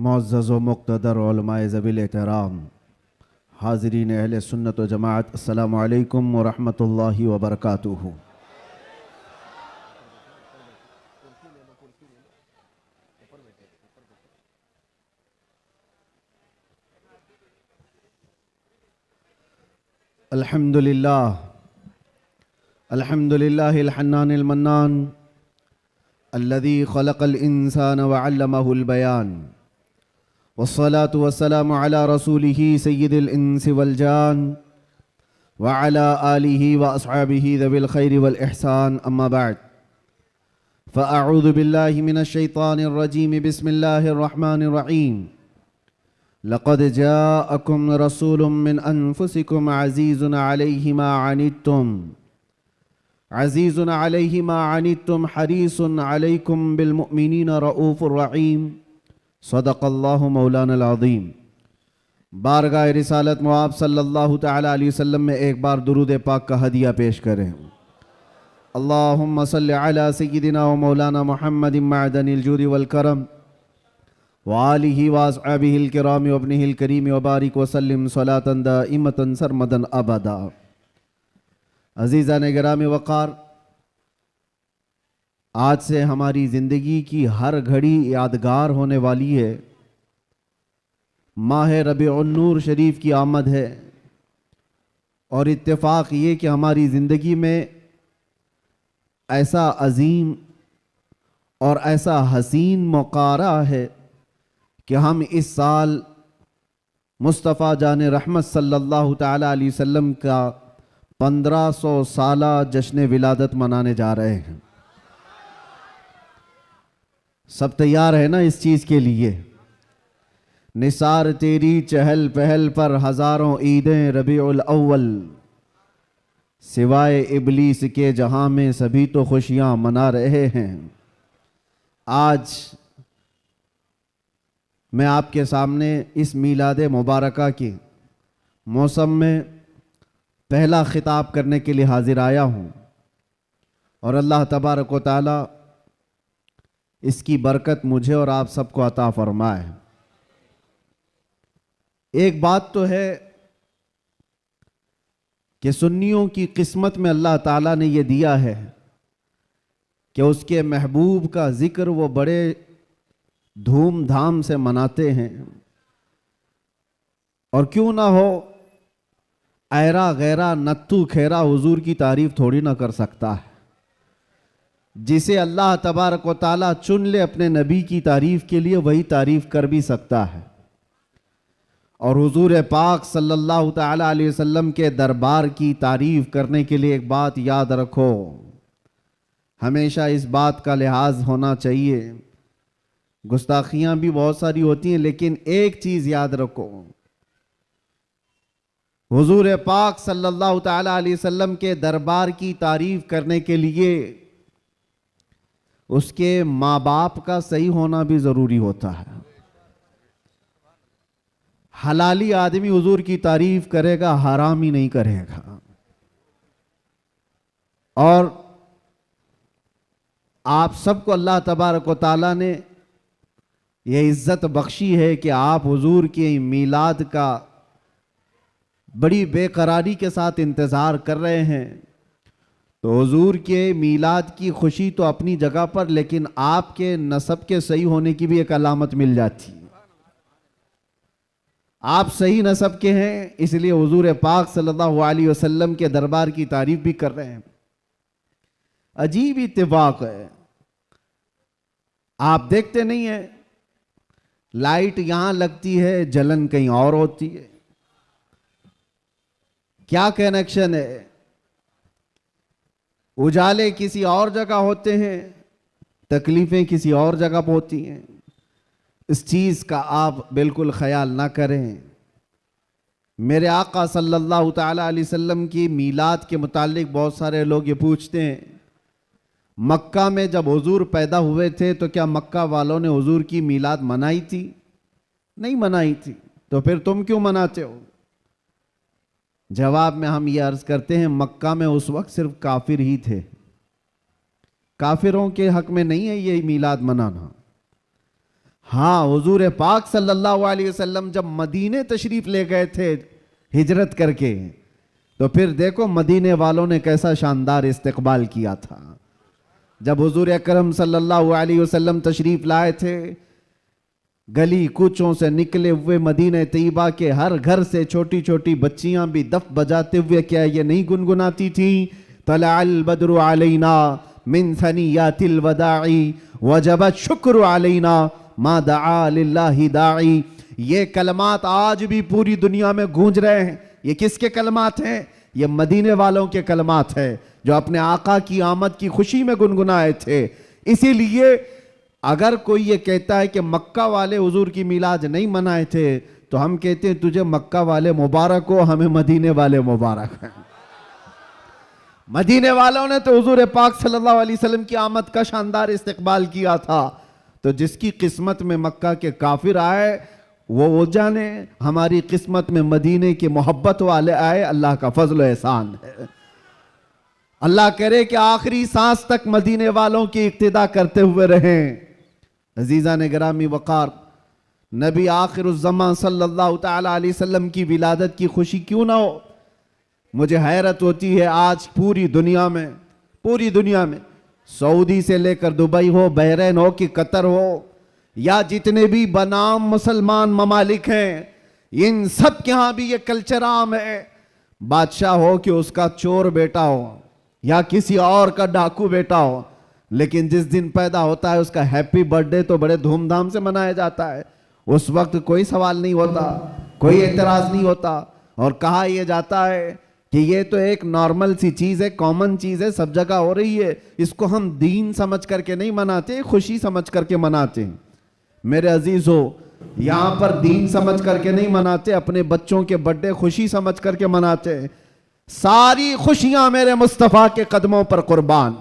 معزز و مقتدر علماء ذویل احترام، حاضرین اہل سنت و جماعت، السلام علیکم ورحمۃ اللہ وبرکاتہ۔ الحمدللہ الحنان المنان الذي خلق الإنسان وعلمه البيان، والصلاة والسلام على رسوله سيد الإنس والجان وعلى آله وأصحابه ذوي الخير والإحسان، أما بعد فأعوذ بالله من الشيطان الرجيم، بسم الله الرحمن الرحيم. لقد جاءكم رسول من أنفسكم عزيز عليه ما عنتم حريص عليكم بالمؤمنين رؤوف رحيم، صدق اللہ مولانا العظیم۔ بارگاہ رسالت مواب صلی اللہ تعالی علیہ وسلم میں ایک بار درود پاک کا ہدیہ پیش کریں۔ اللہم صلی علی سیدنا و مولانا محمد معدن الجود والکرم وآلہ واصحابہ الکرام وابنہ الکریم وبارک وسلم صلاة دائمة سرمدا ابدا۔ عزیزان گرامی وقار، آج سے ہماری زندگی کی ہر گھڑی یادگار ہونے والی ہے۔ ماہ ربیع النور شریف کی آمد ہے، اور اتفاق یہ کہ ہماری زندگی میں ایسا عظیم اور ایسا حسین موقع رہا ہے کہ ہم اس سال مصطفیٰ جان رحمت صلی اللہ تعالی علیہ وسلم کا 1500 سالہ جشن ولادت منانے جا رہے ہیں۔ سب تیار ہے نا اس چیز کے لیے؟ نثار تیری چہل پہل پر ہزاروں عیدیں ربیع الاول، سوائے ابلیس کے جہاں میں سبھی تو خوشیاں منا رہے ہیں۔ آج میں آپ کے سامنے اس میلاد مبارکہ کے موسم میں پہلا خطاب کرنے کے لیے حاضر آیا ہوں، اور اللہ تبارک و تعالی اس کی برکت مجھے اور آپ سب کو عطا فرمائے۔ ایک بات تو ہے کہ سنیوں کی قسمت میں اللہ تعالیٰ نے یہ دیا ہے کہ اس کے محبوب کا ذکر وہ بڑے دھوم دھام سے مناتے ہیں، اور کیوں نہ ہو ایرا غیرہ نتو کھیرا حضور کی تعریف تھوڑی نہ کر سکتا ہے۔ جسے اللہ تبارک و تعالیٰ چن لے اپنے نبی کی تعریف کے لیے، وہی تعریف کر بھی سکتا ہے۔ اور حضور پاک صلی اللہ تعالی علیہ وسلم کے دربار کی تعریف کرنے کے لیے ایک بات یاد رکھو، ہمیشہ اس بات کا لحاظ ہونا چاہیے۔ گستاخیاں بھی بہت ساری ہوتی ہیں، لیکن ایک چیز یاد رکھو، حضور پاک صلی اللہ تعالی علیہ وسلم کے دربار کی تعریف کرنے کے لیے اس کے ماں باپ کا صحیح ہونا بھی ضروری ہوتا ہے۔ حلالی آدمی حضور کی تعریف کرے گا، حرامی نہیں کرے گا۔ اور آپ سب کو اللہ تبارک و تعالیٰ نے یہ عزت بخشی ہے کہ آپ حضور کے میلاد کا بڑی بے قراری کے ساتھ انتظار کر رہے ہیں۔ تو حضور کے میلاد کی خوشی تو اپنی جگہ پر، لیکن آپ کے نسب کے صحیح ہونے کی بھی ایک علامت مل جاتی ہے۔ آپ صحیح نسب کے ہیں، اس لیے حضور پاک صلی اللہ علیہ وسلم کے دربار کی تعریف بھی کر رہے ہیں۔ عجیب اتفاق ہے، آپ دیکھتے نہیں ہیں، لائٹ یہاں لگتی ہے، جلن کہیں اور ہوتی ہے۔ کیا کنیکشن ہے؟ اجالے کسی اور جگہ ہوتے ہیں، تکلیفیں کسی اور جگہ پہ ہوتی ہیں۔ اس چیز کا آپ بالکل خیال نہ کریں۔ میرے آقا صلی اللہ تعالی علیہ وسلم کی میلاد کے متعلق بہت سارے لوگ یہ پوچھتے ہیں، مکہ میں جب حضور پیدا ہوئے تھے تو کیا مکہ والوں نے حضور کی میلاد منائی تھی؟ نہیں منائی تھی، تو پھر تم کیوں مناتے ہو؟ جواب میں ہم یہ عرض کرتے ہیں، مکہ میں اس وقت صرف کافر ہی تھے، کافروں کے حق میں نہیں ہے یہ میلاد منانا۔ ہاں حضور پاک صلی اللہ علیہ وسلم جب مدینے تشریف لے گئے تھے ہجرت کر کے، تو پھر دیکھو مدینے والوں نے کیسا شاندار استقبال کیا تھا۔ جب حضور اکرم صلی اللہ علیہ وسلم تشریف لائے تھے، گلی کوچوں سے نکلے ہوئے مدینہ طیبہ کے ہر گھر سے چھوٹی چھوٹی بچیاں بھی دف بجاتے ہوئے کیا یہ نہیں گنگناتی تھیں؟ طلع البدر علینا من ثنیات الوداع وجب الشکر علینا ما دعا للہ داعی۔ یہ کلمات آج بھی پوری دنیا میں گونج رہے ہیں۔ یہ کس کے کلمات ہیں؟ یہ مدینے والوں کے کلمات ہیں جو اپنے آقا کی آمد کی خوشی میں گنگنائے تھے۔ اسی لیے اگر کوئی یہ کہتا ہے کہ مکہ والے حضور کی میلاد نہیں منائے تھے، تو ہم کہتے ہیں تجھے مکہ والے مبارک ہو، ہمیں مدینے والے مبارک ہیں۔ مدینے والوں نے تو حضور پاک صلی اللہ علیہ وسلم کی آمد کا شاندار استقبال کیا تھا، تو جس کی قسمت میں مکہ کے کافر آئے وہ جانے، ہماری قسمت میں مدینے کے محبت والے آئے، اللہ کا فضل و احسان ہے۔ اللہ کرے کہ آخری سانس تک مدینے والوں کی اقتداء کرتے ہوئے رہیں۔ عزیزان گرامی وقار، نبی آخر الزمان صلی اللہ تعالی علیہ وسلم کی ولادت کی خوشی کیوں نہ ہو؟ مجھے حیرت ہوتی ہے آج پوری دنیا میں سعودی سے لے کر دبئی ہو، بحرین ہو کہ قطر ہو، یا جتنے بھی بنام مسلمان ممالک ہیں، ان سب کے ہاں بھی یہ کلچر عام ہے، بادشاہ ہو کہ اس کا چور بیٹا ہو یا کسی اور کا ڈاکو بیٹا ہو، لیکن جس دن پیدا ہوتا ہے اس کا ہیپی برتھ ڈے تو بڑے دھوم دھام سے منایا جاتا ہے۔ اس وقت کوئی سوال نہیں ہوتا، کوئی اعتراض نہیں ہوتا، اور کہا یہ جاتا ہے کہ یہ تو ایک نارمل سی چیز ہے، کامن چیز ہے، سب جگہ ہو رہی ہے، اس کو ہم دین سمجھ کر کے نہیں مناتے، خوشی سمجھ کر کے مناتے ہیں۔ میرے عزیزو، یہاں پر دین سمجھ کر کے نہیں مناتے، اپنے بچوں کے برتھ ڈے خوشی سمجھ کر کے مناتے ہیں۔ ساری خوشیاں میرے مصطفیٰ کے قدموں پر قربان۔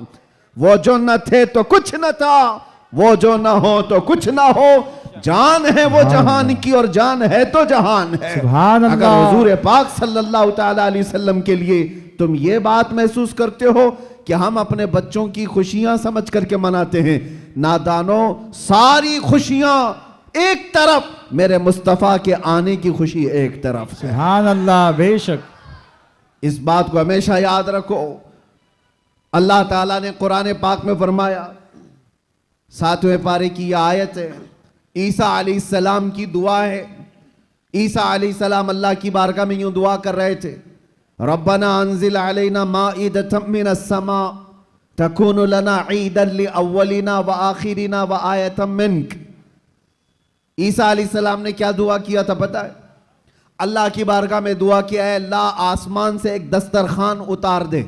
وہ جو نہ تھے تو کچھ نہ تھا، وہ جو نہ ہو تو کچھ نہ ہو، جان ہے وہ جہان کی اور جان ہے تو جہان ہے۔ سبحان اللہ۔ اگر حضور پاک صلی اللہ تعالی علیہ وسلم کے لیے تم یہ بات محسوس کرتے ہو کہ ہم اپنے بچوں کی خوشیاں سمجھ کر کے مناتے ہیں، نادانوں، ساری خوشیاں ایک طرف، میرے مصطفیٰ کے آنے کی خوشی ایک طرف۔ سبحان اللہ، بے شک۔ اس بات کو ہمیشہ یاد رکھو۔ اللہ تعالیٰ نے قرآن پاک میں فرمایا، 7ویں پارے کی یہ آیت ہے، عیسیٰ علیہ السلام کی دعا ہے۔ عیسیٰ علیہ السلام اللہ کی بارگاہ میں یوں دعا کر رہے تھے، ربنا انزل علینا مائدۃ من السماء تکون لنا عیدا لاولنا وآخرنا وآیۃ منک۔ عیسیٰ علیہ السلام نے کیا دعا کیا تھا پتہ ہے؟ اللہ کی بارگاہ میں دعا کیا ہے، اللہ آسمان سے ایک دسترخوان اتار دے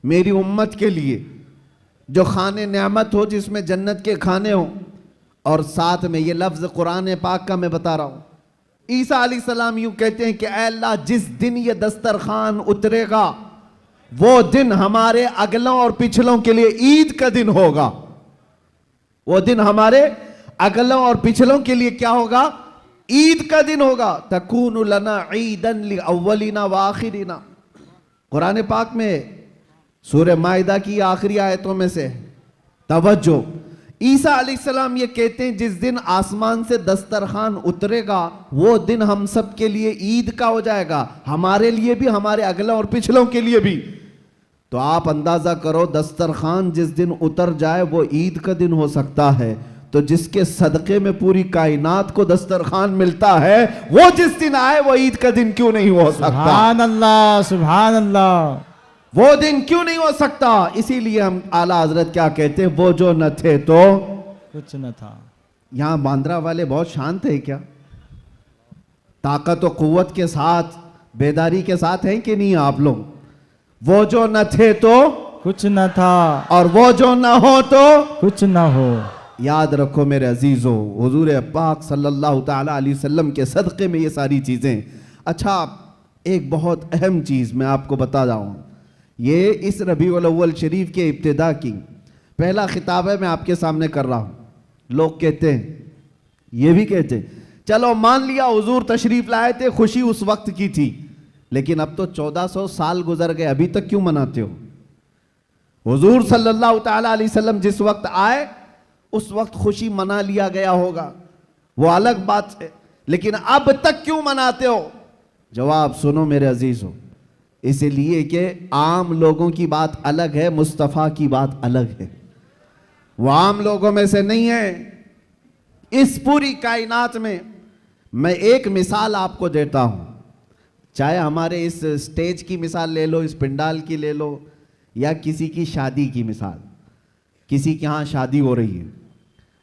میری امت کے لیے، جو خانے نعمت ہو، جس میں جنت کے کھانے ہوں، اور ساتھ میں یہ لفظ قرآن پاک کا میں بتا رہا ہوں۔ عیسیٰ علیہ السلام یوں کہتے ہیں کہ اے اللہ، جس دن یہ دسترخوان اترے گا وہ دن ہمارے اگلوں اور پچھلوں کے لیے عید کا دن ہوگا۔ وہ دن ہمارے اگلوں اور پچھلوں کے لیے کیا ہوگا؟ عید کا دن ہوگا۔ تکون لنا عیدا لاولنا وآخرنا۔ قرآن پاک میں سورہ مائدہ کی آخری آیتوں میں سے توجہ، عیسیٰ علیہ السلام یہ کہتے ہیں جس دن آسمان سے دسترخوان اترے گا وہ دن ہم سب کے لیے عید کا ہو جائے گا، ہمارے لیے بھی، ہمارے اگلوں اور پچھلوں کے لیے بھی۔ تو آپ اندازہ کرو، دسترخوان جس دن اتر جائے وہ عید کا دن ہو سکتا ہے، تو جس کے صدقے میں پوری کائنات کو دسترخوان ملتا ہے، وہ جس دن آئے وہ عید کا دن کیوں نہیں ہو سکتا؟ سبحان اللہ، سبحان اللہ۔ وہ دن کیوں نہیں ہو سکتا؟ اسی لیے ہم اعلیٰ حضرت کیا کہتے ہیں، وہ جو نہ تھے تو کچھ نہ تھا۔ یہاں باندرا والے بہت شانت ہیں کیا؟ طاقت و قوت کے ساتھ، بیداری کے ساتھ ہیں کہ نہیں آپ لوگ؟ وہ جو نہ تھے تو کچھ نہ تھا، اور وہ جو نہ ہو تو کچھ نہ ہو۔ یاد رکھو میرے عزیزو، حضور پاک صلی اللہ تعالی علیہ وسلم کے صدقے میں یہ ساری چیزیں۔ اچھا، ایک بہت اہم چیز میں آپ کو بتا رہا ہوں، یہ اس ربیع الاول شریف کے ابتدا کی پہلا خطاب ہے، میں آپ کے سامنے کر رہا ہوں۔ لوگ کہتے ہیں، یہ بھی کہتے ہیں، چلو مان لیا حضور تشریف لائے تھے، خوشی اس وقت کی تھی، لیکن اب تو 1400 سال گزر گئے، ابھی تک کیوں مناتے ہو؟ حضور صلی اللہ تعالی علیہ وسلم جس وقت آئے اس وقت خوشی منا لیا گیا ہوگا، وہ الگ بات ہے، لیکن اب تک کیوں مناتے ہو؟ جواب سنو میرے عزیزو، اس لیے کہ عام لوگوں کی بات الگ ہے، مصطفیٰ کی بات الگ ہے۔ وہ عام لوگوں میں سے نہیں ہے۔ اس پوری کائنات میں میں ایک مثال آپ کو دیتا ہوں، چاہے ہمارے اس سٹیج کی مثال لے لو، اس پنڈال کی لے لو، یا کسی کی شادی کی مثال۔ کسی کے ہاں شادی ہو رہی ہے،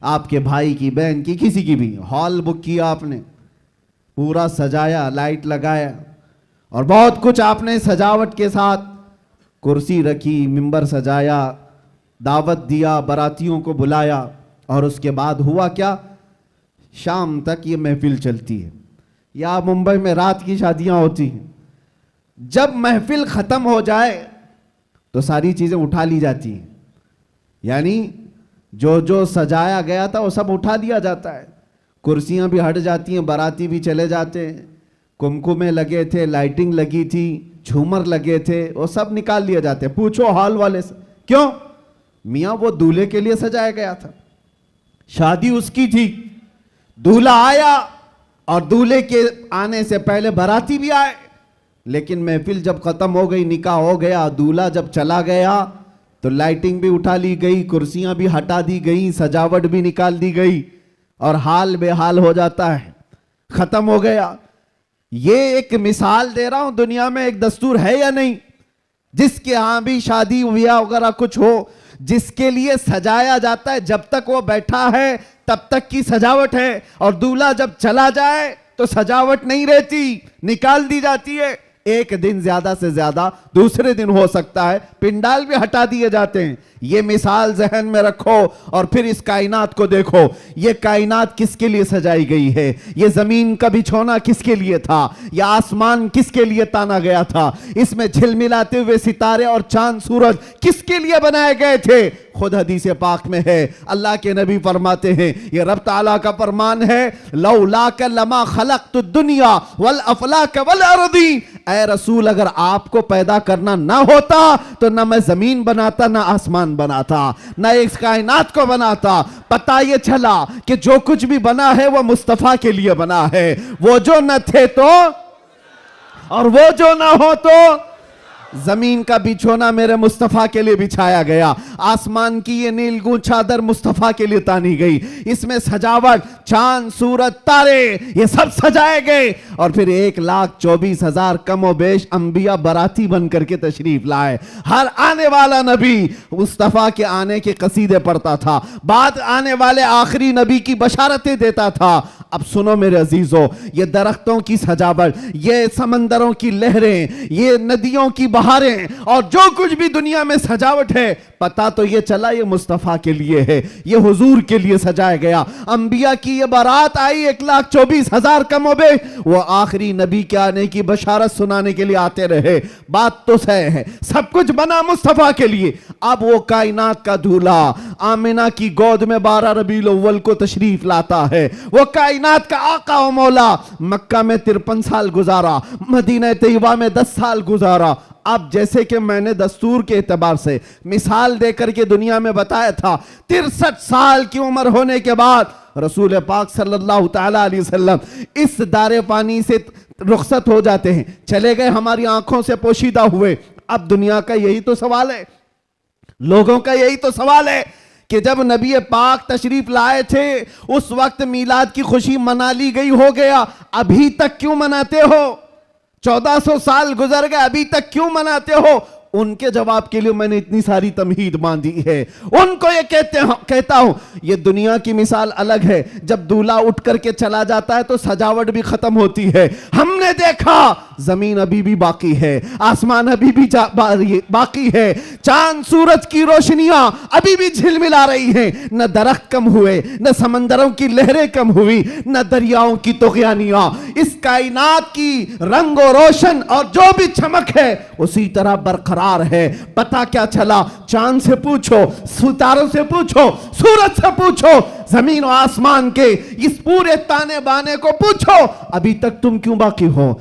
آپ کے بھائی کی، بہن کی، کسی کی بھی، ہال بک کیا آپ نے، پورا سجایا، لائٹ لگایا اور بہت کچھ آپ نے سجاوٹ کے ساتھ، کرسی رکھی، ممبر سجایا، دعوت دیا، براتیوں کو بلایا، اور اس کے بعد ہوا کیا؟ شام تک یہ محفل چلتی ہے، یا ممبئی میں رات کی شادیاں ہوتی ہیں۔ جب محفل ختم ہو جائے تو ساری چیزیں اٹھا لی جاتی ہیں، یعنی جو سجایا گیا تھا وہ سب اٹھا دیا جاتا ہے، کرسیاں بھی ہٹ جاتی ہیں، باراتی بھی چلے جاتے ہیں، کمکمے لگے تھے، لائٹنگ لگی تھی، جھومر لگے تھے، وہ سب نکال لیا جاتے ہیں۔ پوچھو ہال والے سے، کیوں؟ میاں وہ دولہے کے لیے سجایا گیا تھا، شادی اس کی تھی، دولہا آیا اور دولہے کے آنے سے پہلے باراتی بھی آئے، لیکن محفل جب ختم ہو گئی، نکاح ہو گیا، دولہا جب چلا گیا تو لائٹنگ بھی اٹھا لی گئی، کرسیاں بھی ہٹا دی گئی، سجاوٹ بھی نکال دی گئی، اور حال بے حال ہو جاتا ہے، ختم ہو گیا۔ یہ ایک مثال دے رہا ہوں، دنیا میں ایک دستور ہے یا نہیں؟ جس کے ہاں بھی شادی بیاہ وغیرہ کچھ ہو، جس کے لیے سجایا جاتا ہے، جب تک وہ بیٹھا ہے تب تک کی سجاوٹ ہے، اور دولہا جب چلا جائے تو سجاوٹ نہیں رہتی، نکال دی جاتی ہے۔ ایک دن زیادہ سے زیادہ دوسرے دن ہو سکتا ہے، پنڈال بھی ہٹا دیے جاتے ہیں۔ یہ مثال ذہن میں رکھو اور پھر اس کائنات کو دیکھو، یہ کائنات کس کے لیے سجائی گئی ہے؟ یہ زمین کا بچھونا کس کے لیے تھا؟ یہ آسمان کس کے لیے تانا گیا تھا؟ اس میں جھلملاتے ہوئے ستارے اور چاند سورج کس کے لیے بنائے گئے تھے؟ خود حدیث پاک میں ہے، اللہ کے نبی فرماتے ہیں، یہ رب تعالیٰ کا فرمان ہے، لولاک لما خلقت الدنیا والافلاک والارضین، اے رسول اگر آپ کو پیدا کرنا نہ ہوتا تو نہ میں زمین بناتا، نہ آسمان بناتا، نہ اس کائنات کو بناتا۔ پتہ یہ چلا کہ جو کچھ بھی بنا ہے وہ مصطفیٰ کے لیے بنا ہے، وہ جو نہ تھے تو اور وہ جو نہ ہو تو۔ زمین کا بچھونا میرے مصطفیٰ کے لیے بچھایا گیا، آسمان کی یہ نیلگون چادر مصطفیٰ کے لیے تانی گئی، اس میں سجاوٹ، چاند سورج تارے یہ سب سجائے گئے، اور پھر 1,24,000 کم و بیش انبیاء براتی بن کر کے تشریف لائے۔ ہر آنے والا نبی مصطفیٰ کے آنے کے قصیدے پڑھتا تھا، بعد آنے والے آخری نبی کی بشارتیں دیتا تھا۔ اب سنو میرے عزیزو، یہ درختوں کی سجاوٹ، یہ سمندروں کی لہریں، یہ ندیوں کی بہاریں، اور جو کچھ بھی دنیا میں سجاوٹ ہے، پتہ تو یہ چلا یہ مصطفیٰ کے لیے ہے، یہ حضور کے لیے سجایا گیا۔ انبیاء کی یہ بارات آئی 1,24,000 کم و بیش، وہ آخری نبی کے آنے کی بشارت سنانے کے لیے آتے رہے۔ بات تو صحیح ہے، سب کچھ بنا مصطفیٰ کے لیے۔ اب وہ کائنات کا دولہا آمنہ کی گود میں 12 ربیع الاول کو تشریف لاتا ہے، وہ کائنات کا آقا و مولا مکہ میں 53 سال گزارا، مدینہ طیبہ میں 10 سال گزارا۔ اب جیسے کہ میں نے دستور کے اعتبار سے مثال دے کر کے دنیا میں بتایا تھا، 63 سال کی عمر ہونے کے بعد رسول پاک صلی اللہ تعالیٰ علیہ وسلم اس دار فانی سے رخصت ہو جاتے ہیں، چلے گئے، ہماری آنکھوں سے پوشیدہ ہوئے۔ اب دنیا کا یہی تو سوال ہے، لوگوں کا یہی تو سوال ہے کہ جب نبی پاک تشریف لائے تھے اس وقت میلاد کی خوشی منا لی گئی، ہو گیا، ابھی تک کیوں مناتے ہو؟ 1400 سال گزر گئے، ابھی تک کیوں مناتے ہو؟ ان کے جواب کے لیے میں نے اتنی ساری تمہید باندھی ہے۔ ان کو یہ کہتا ہوں، یہ دنیا کی مثال الگ ہے، جب دولہا اٹھ کر کے چلا جاتا ہے تو سجاوٹ بھی ختم ہوتی ہے۔ ہم نے دیکھا زمین ابھی بھی باقی ہے، آسمان ابھی بھی باقی ہے، چاند سورج کی روشنیاں ابھی بھی جھلملا رہی ہیں، نہ درخت کم ہوئے، نہ سمندروں کی لہریں کم ہوئی، نہ دریاؤں کی طغیانیاں۔ اس کائنات کی رنگ و روشن اور جو بھی چمک ہے اسی طرح برقرار ہے۔ پتہ کیا چلا؟ چاند سے پوچھو، ستاروں سے پوچھو، سورج سے پوچھو، زمین و آسمان کے اس پورے تانے بانے کو پوچھو، ابھی تک تم کیوں باقی ہو؟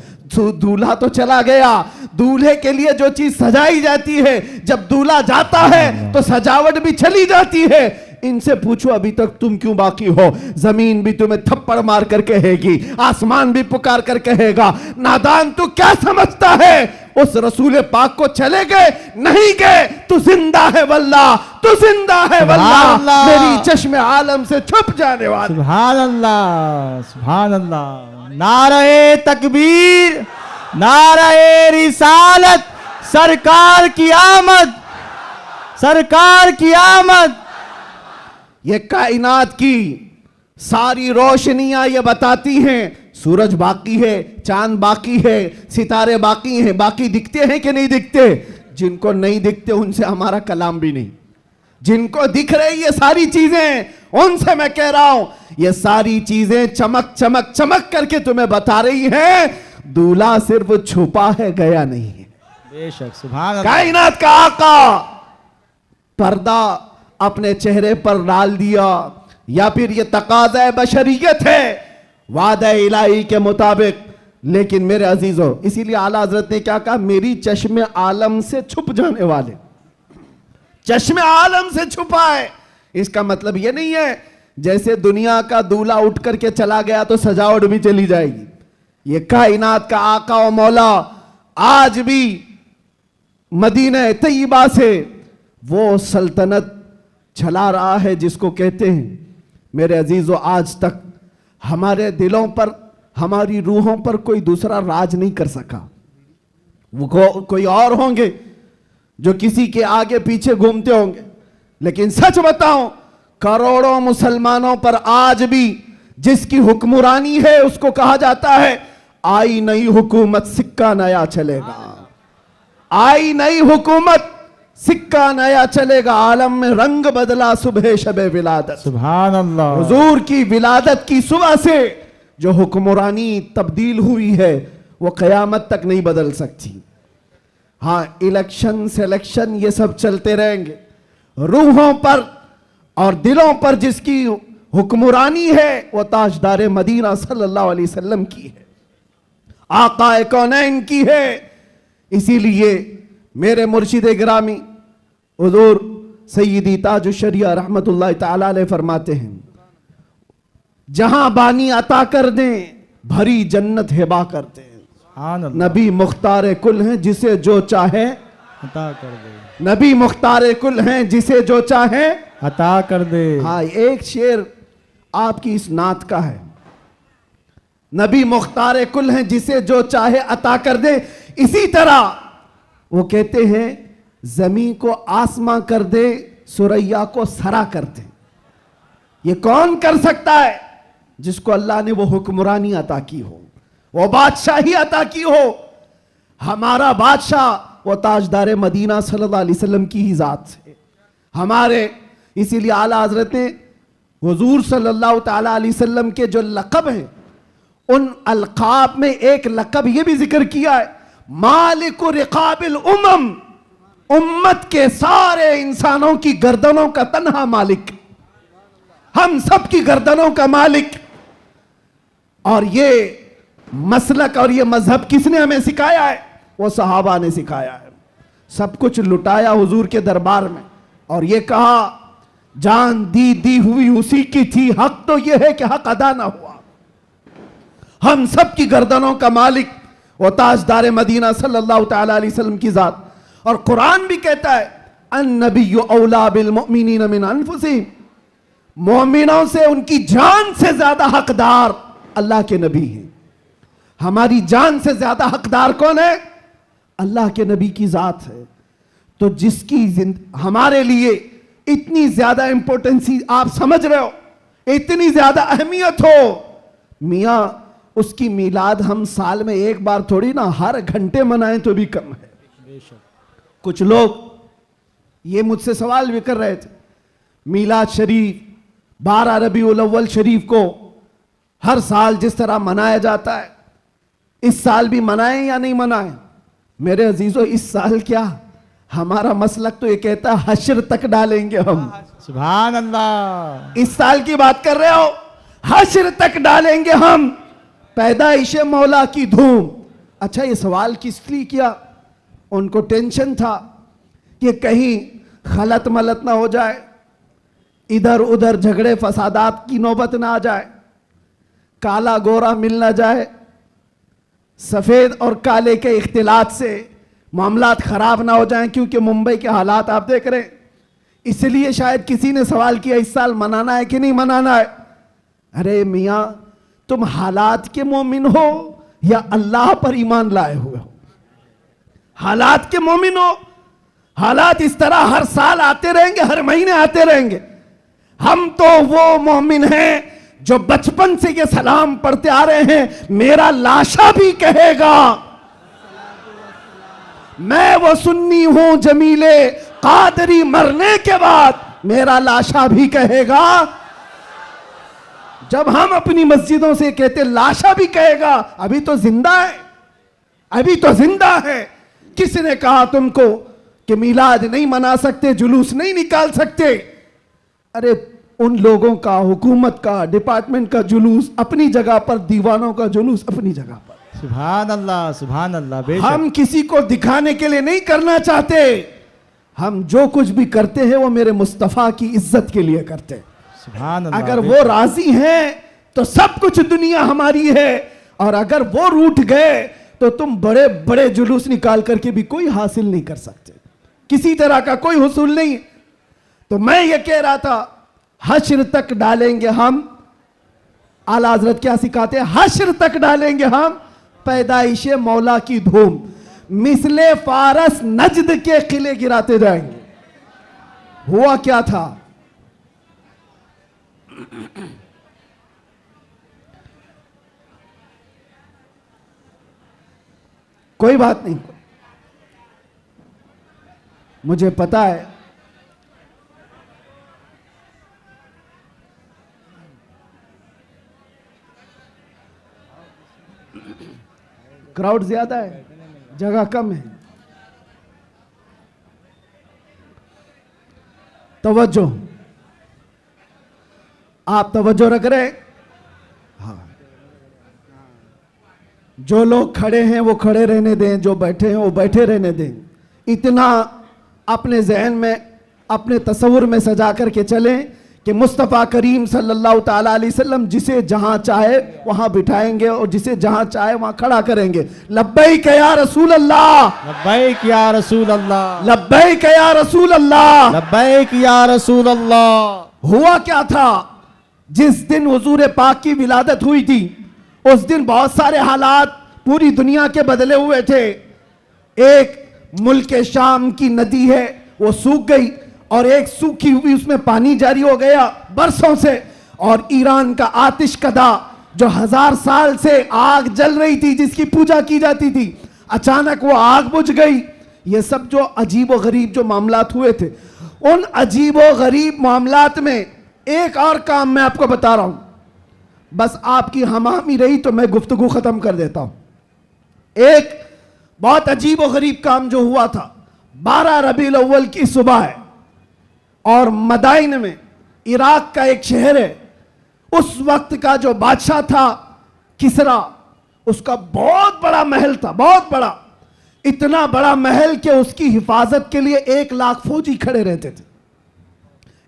دولہا تو چلا گیا، دولہے کے لیے جو چیز سجائی جاتی ہے جب دولہا جاتا ہے تو سجاوٹ بھی چلی جاتی ہے۔ ان سے پوچھو ابھی تک تم کیوں باقی ہو. زمین بھی تمہیں تھپڑ مار کر کہے گی, آسمان بھی پکار کر کہے گا, نادان تو کیا سمجھتا ہے, اس رسول پاک کو چلے گئے نہیں گئے, تو زندہ ہے واللہ, تو زندہ ہے واللہ, میری چشم عالم سے چھپ جانے والا. سبحان اللہ, سبحان اللہ. نعرہ تکبیر, نعرہ رسالت, سرکار کی آمد, سرکار کی آمد. یہ کائنات کی ساری روشنیاں یہ بتاتی ہیں سورج باقی ہے, چاند باقی ہے, ستارے باقی ہیں. باقی دکھتے ہیں کہ نہیں دکھتے؟ جن کو نہیں دکھتے ان سے ہمارا کلام بھی نہیں. جن کو دکھ رہی یہ ساری چیزیں, ان سے میں کہہ رہا ہوں یہ ساری چیزیں چمک چمک چمک کر کے تمہیں بتا رہی ہیں دولہا صرف چھپا ہے, گیا نہیں ہے. بے شک, سبحان اللہ. کائنات کا آقا پردہ اپنے چہرے پر ڈال دیا, یا پھر یہ تقاضۂ بشریت ہے وعدہ الہی کے مطابق. لیکن میرے عزیزو, اسی لیے اعلیٰ حضرت نے کیا کہا, میری چشم عالم سے چھپ جانے والے. چشم عالم سے چھپا ہے, اس کا مطلب یہ نہیں ہے جیسے دنیا کا دولہا اٹھ کر کے چلا گیا تو سجاوٹ بھی چلی جائے گی. یہ کائنات کا آقا و مولا آج بھی مدینہ طیبہ سے وہ سلطنت چلا رہا ہے جس کو کہتے ہیں. میرے عزیزو, آج تک ہمارے دلوں پر, ہماری روحوں پر کوئی دوسرا راج نہیں کر سکا. وہ کوئی اور ہوں گے جو کسی کے آگے پیچھے گھومتے ہوں گے, لیکن سچ بتاؤں کروڑوں مسلمانوں پر آج بھی جس کی حکمرانی ہے اس کو کہا جاتا ہے آئی نئی حکومت سکہ نیا چلے گا. آئی نئی حکومت سکہ نیا چلے گا. عالم میں رنگ بدلا صبح شب ولادت. سبحان اللہ. حضور کی ولادت کی صبح سے جو حکمرانی تبدیل ہوئی ہے وہ قیامت تک نہیں بدل سکتی. ہاں, الیکشن سیلیکشن یہ سب چلتے رہیں گے. روحوں پر اور دلوں پر جس کی حکمرانی ہے وہ تاجدار مدینہ صلی اللہ علیہ وسلم کی ہے, آقا کونین کی ہے. اسی لیے میرے مرشد گرامی حضور سیدی تاج الشریعہ رحمت اللہ تعالی علیہ فرماتے ہیں جہاں بانی عطا کر دیں بھری جنت ہبا کر دیں. سبحان اللہ. نبی مختار کل ہیں جسے جو چاہے عطا کر دے, نبی مختار کل ہیں جسے جو چاہے عطا کر دے. ہاں, ایک شعر آپ کی اس نعت کا ہے, نبی مختار کل ہیں جسے جو چاہے عطا کر دے. اسی طرح وہ کہتے ہیں زمین کو آسماں کر دے, سریا کو سرا کر دے. یہ کون کر سکتا ہے؟ جس کو اللہ نے وہ حکمرانی عطا کی ہو, وہ بادشاہی عطا کی ہو. ہمارا بادشاہ وہ تاجدار مدینہ صلی اللہ علیہ وسلم کی ہی ذات سے ہمارے. اسی لیے اعلیٰ حضرت نے حضور صلی اللہ تعالی علیہ وسلم کے جو لقب ہیں ان القاب میں ایک لقب یہ بھی ذکر کیا ہے, مالک رقاب الامم, امت کے سارے انسانوں کی گردنوں کا تنہا مالک, ہم سب کی گردنوں کا مالک. اور یہ مسلک اور یہ مذہب کس نے ہمیں سکھایا ہے؟ وہ صحابہ نے سکھایا ہے. سب کچھ لٹایا حضور کے دربار میں اور یہ کہا جان دی ہوئی اسی کی تھی, حق تو یہ ہے کہ حق ادا نہ ہوا. ہم سب کی گردنوں کا مالک وہ تاجدار مدینہ صلی اللہ تعالی علیہ وسلم کی ذات. اور قرآن بھی کہتا ہے النبی اولا بالمؤمنین من انفسہم, مومنوں سے ان کی جان سے زیادہ حقدار اللہ کے نبی ہیں. ہماری جان سے زیادہ حقدار کون ہے؟ اللہ کے نبی کی ذات ہے. تو جس کی ہمارے لیے اتنی زیادہ امپورٹنسی آپ سمجھ رہے ہو, اتنی زیادہ اہمیت ہو, میاں اس کی میلاد ہم سال میں ایک بار تھوڑی نا ہر گھنٹے منائیں تو بھی کم ہے. کچھ لوگ یہ مجھ سے سوال بھی کر رہے تھے, میلاد شریف 12 ربیع الاول شریف کو ہر سال جس طرح منایا جاتا ہے اس سال بھی منائیں یا نہیں منائیں؟ میرے عزیزو, اس سال کیا, ہمارا مسلک تو یہ کہتا ہے حشر تک ڈالیں گے ہم. سبحان اللہ. اس سال کی بات کر رہے ہو, حشر تک ڈالیں گے ہم. پیدائش مولا کی دھوم. اچھا, یہ سوال کس لیے کیا؟ ان کو ٹینشن تھا کہ کہیں خلط ملط نہ ہو جائے, ادھر ادھر جھگڑے فسادات کی نوبت نہ آ جائے, کالا گورا مل نہ جائے, سفید اور کالے کے اختلاط سے معاملات خراب نہ ہو جائیں, کیونکہ ممبئی کے حالات آپ دیکھ رہے ہیں. اس لیے شاید کسی نے سوال کیا اس سال منانا ہے کہ نہیں منانا ہے. ارے میاں, تم حالات کے مومن ہو یا اللہ پر ایمان لائے ہوئے ہو؟ حالات کے مومن ہو. حالات اس طرح ہر سال آتے رہیں گے, ہر مہینے آتے رہیں گے. ہم تو وہ مومن ہیں جو بچپن سے یہ سلام پڑھتے آ رہے ہیں, میرا لاشا بھی کہے گا میں وہ سنی ہوں جمیل قادری, مرنے کے بعد میرا لاشا بھی کہے گا. جب ہم اپنی مسجدوں سے کہتے لاشا بھی کہے گا, ابھی تو زندہ ہے, ابھی تو زندہ ہے. کس نے کہا تم کو کہ میلاد نہیں منا سکتے, جلوس نہیں نکال سکتے؟ ارے ان لوگوں کا, حکومت کا, ڈپارٹمنٹ کا جلوس اپنی جگہ پر, دیوانوں کا جلوس اپنی جگہ پر. سبحان اللہ, سبحان اللہ. بے شک ہم کسی کو دکھانے کے لیے نہیں کرنا چاہتے. ہم جو کچھ بھی کرتے ہیں وہ میرے مصطفیٰ کی عزت کے لیے کرتے ہیں. سبحان اللہ. اگر وہ راضی ہیں تو سب کچھ دنیا ہماری ہے, اور اگر وہ روٹھ گئے تو تم بڑے بڑے جلوس نکال کر کے بھی کوئی حاصل نہیں کر سکتے, کسی طرح کا کوئی حصول نہیں. تو میں یہ کہہ رہا تھا, حشر تک ڈالیں گے ہم, اعلیٰ حضرت کیا سکھاتے ہیں, حشر تک ڈالیں گے ہم پیدائش مولا کی دھوم, مثل فارس نجد کے قلعے گراتے جائیں گے. ہوا کیا تھا؟ کوئی بات نہیں, مجھے پتا ہے کراؤڈ زیادہ ہے, جگہ کم ہے. توجہ, آپ توجہ رکھ رہے ہیں؟ ہاں. جو لوگ کھڑے ہیں وہ کھڑے رہنے دیں, جو بیٹھے ہیں وہ بیٹھے رہنے دیں. اتنا اپنے ذہن میں, اپنے تصور میں سجا کر کے چلیں کہ مصطفیٰ کریم صلی اللہ تعالیٰ علیہ وسلم جسے جہاں چاہے وہاں بٹھائیں گے, اور جسے جہاں چاہے وہاں کھڑا کریں گے. لبیک یا رسول اللہ, لبیک یا رسول اللہ, لبیک یا رسول اللہ, لبیک یا رسول اللہ. ہوا کیا تھا؟ جس دن حضور پاک کی ولادت ہوئی تھی اس دن بہت سارے حالات پوری دنیا کے بدلے ہوئے تھے. ایک ملک شام کی ندی ہے وہ سوکھ گئی, اور ایک سوکھی ہوئی اس میں پانی جاری ہو گیا برسوں سے. اور ایران کا آتش کدا جو 1000 سال سے آگ جل رہی تھی, جس کی پوجا کی جاتی تھی, اچانک وہ آگ بجھ گئی. یہ سب جو عجیب و غریب جو معاملات ہوئے تھے, ان عجیب و غریب معاملات میں ایک اور کام میں آپ کو بتا رہا ہوں, بس آپ کی ہماہمی رہی تو میں گفتگو ختم کر دیتا ہوں. ایک بہت عجیب و غریب کام جو ہوا تھا, 12 ربیع الاول کی صبح ہے, اور مدائن میں, عراق کا ایک شہر ہے, اس وقت کا جو بادشاہ تھا کسرا, اس کا بہت بڑا محل تھا, بہت بڑا, اتنا بڑا محل کہ اس کی حفاظت کے لیے 1 لاکھ فوجی کھڑے رہتے تھے.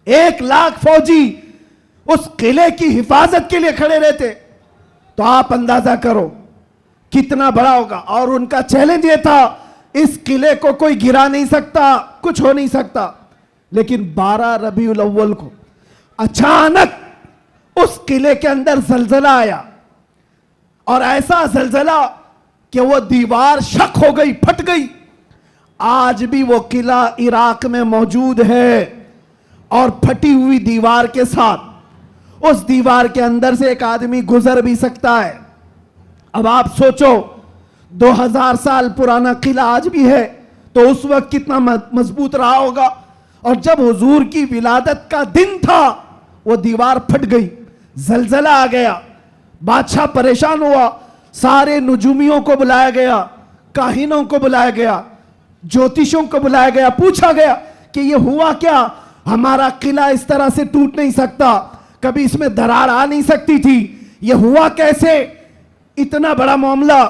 1 لاکھ فوجی اس قلعے کی حفاظت کے لیے کھڑے رہتے. تو آپ اندازہ کرو کتنا بڑا ہوگا. اور ان کا چیلنج یہ تھا, اس قلعے کو کوئی گرا نہیں سکتا, کچھ ہو نہیں سکتا. لیکن 12 ربیع الاول کو اچانک اس قلعے کے اندر زلزلہ آیا, اور ایسا زلزلہ کہ وہ دیوار شق ہو گئی, پھٹ گئی. آج بھی وہ قلعہ عراق میں موجود ہے, اور پھٹی ہوئی دیوار کے ساتھ اس دیوار کے اندر سے ایک آدمی گزر بھی سکتا ہے. اب آپ سوچو 2000 سال پرانا قلعہ آج بھی ہے تو اس وقت کتنا مضبوط رہا ہوگا. اور جب حضور کی ولادت کا دن تھا وہ دیوار پھٹ گئی, زلزلہ آ گیا, بادشاہ پریشان ہوا, سارے نجومیوں کو بلایا گیا, کاہنوں کو بلایا گیا, جوتشوں کو بلایا گیا, پوچھا گیا کہ یہ ہوا کیا, ہمارا قلعہ اس طرح سے ٹوٹ نہیں سکتا, کبھی اس میں درار آ نہیں سکتی تھی, یہ ہوا کیسے, اتنا بڑا معاملہ.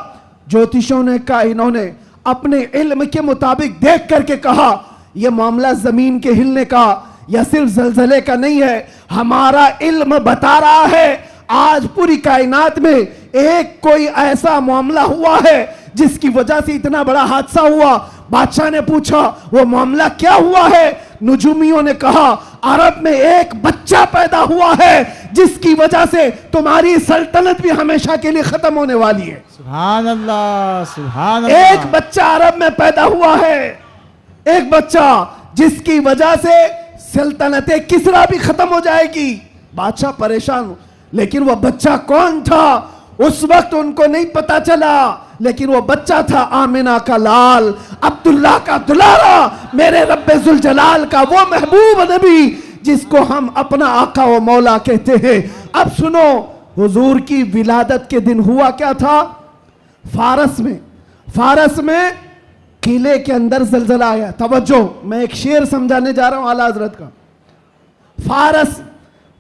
جوتشوں نے, کاہنوں نے اپنے علم کے مطابق دیکھ کر کے کہا یہ معاملہ زمین کے ہلنے کا, یہ صرف زلزلے کا نہیں ہے، ہمارا علم بتا رہا ہے آج پوری کائنات میں ایک کوئی ایسا معاملہ ہوا ہے جس کی وجہ سے اتنا بڑا حادثہ ہوا. بادشاہ نے پوچھا وہ معاملہ کیا ہوا ہے؟ نجومیوں نے کہا عرب میں ایک بچہ پیدا ہوا ہے جس کی وجہ سے تمہاری سلطنت بھی ہمیشہ کے لیے ختم ہونے والی ہے. سبحان اللہ سبحان اللہ. ایک بچہ عرب میں پیدا ہوا ہے، ایک بچہ جس کی وجہ سے سلطنت کسرا بھی ختم ہو جائے گی. بادشاہ پریشان، لیکن وہ بچہ کون تھا اس وقت ان کو نہیں پتا چلا، لیکن وہ بچہ تھا آمنہ کا لال، عبداللہ کا دلارا، میرے رب ذوالجلال کا وہ محبوب نبی جس کو ہم اپنا آقا و مولا کہتے ہیں. اب سنو، حضور کی ولادت کے دن ہوا کیا تھا؟ فارس میں قلعے کے اندر زلزلہ آیا. توجہ، میں ایک شعر سمجھانے جا رہا ہوں اعلیٰ حضرت کا. فارس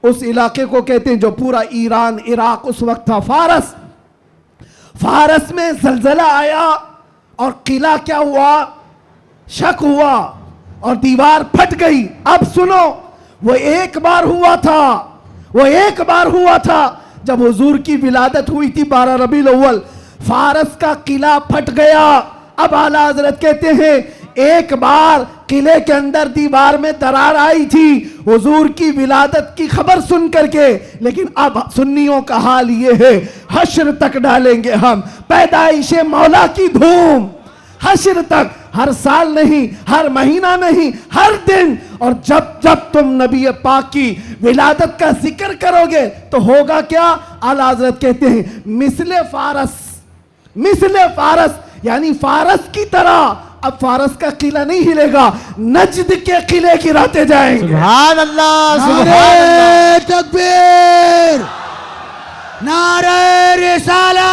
اس علاقے کو کہتے ہیں جو پورا ایران عراق اس وقت تھا. فارس میں زلزلہ آیا اور قلعہ کیا ہوا؟ شک ہوا اور دیوار پھٹ گئی. اب سنو، وہ ایک بار ہوا تھا جب حضور کی ولادت ہوئی تھی 12 ربیع الاول. فارس کا قلعہ پھٹ گیا. اب اعلیٰ حضرت کہتے ہیں ایک بار قلعے کے اندر دیوار میں درار آئی تھی حضور کی ولادت کی خبر سن کر کے، لیکن اب سنیوں کا حال یہ ہے حشر تک ڈالیں گے ہم پیدائش مولا کی دھوم. حشر تک، ہر سال نہیں، ہر مہینہ نہیں، ہر دن. اور جب تم نبی پاک کی ولادت کا ذکر کرو گے تو ہوگا کیا؟ اعلیٰ حضرت کہتے ہیں مثل فارس، یعنی فارس کی طرح. اب فارس کا قلعہ نہیں ہلے گا، نجد کے قلعے گراتے جائیں گے. سبحان اللہ سبحان نعرہ اللہ. تکبیر، نعرہ رسالہ،